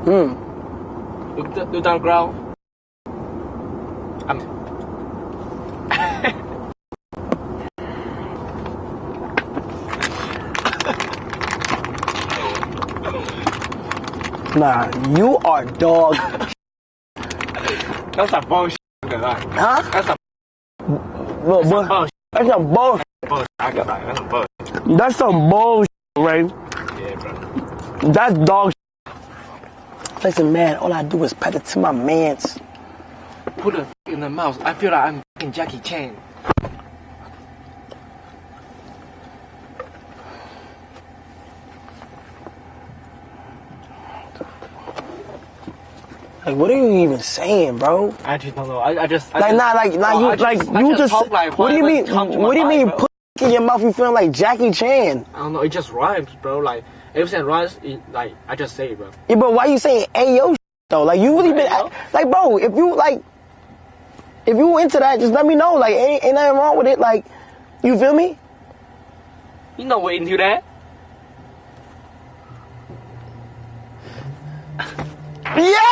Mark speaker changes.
Speaker 1: Look down the ground.
Speaker 2: Nah, you are dog.
Speaker 1: That's some bullshit.
Speaker 2: Huh?
Speaker 1: That's some
Speaker 2: bullshit. That's some bullshit.
Speaker 1: That's some bullshit.
Speaker 2: That's some bullshit, Ray.
Speaker 1: Yeah, bro.
Speaker 2: That's dog shit. Listen, man, all I do is pet it to my mans.
Speaker 1: Put it in the mouth. I feel like I'm fucking Jackie Chan.
Speaker 2: Like, what are you even saying, bro?
Speaker 1: I actually don't know. I just
Speaker 2: What do you mean? What do you mean? Put in your mouth, you feeling like Jackie Chan?
Speaker 1: I don't know. It just rhymes, bro. Like everything rhymes. Like I just say it, bro.
Speaker 2: Yeah, but why you saying ayo though? Like you really been like, bro. If you into that, just let me know. Like ain't nothing wrong with it. Like, you feel me?
Speaker 1: You know we're into that.
Speaker 2: Yeah.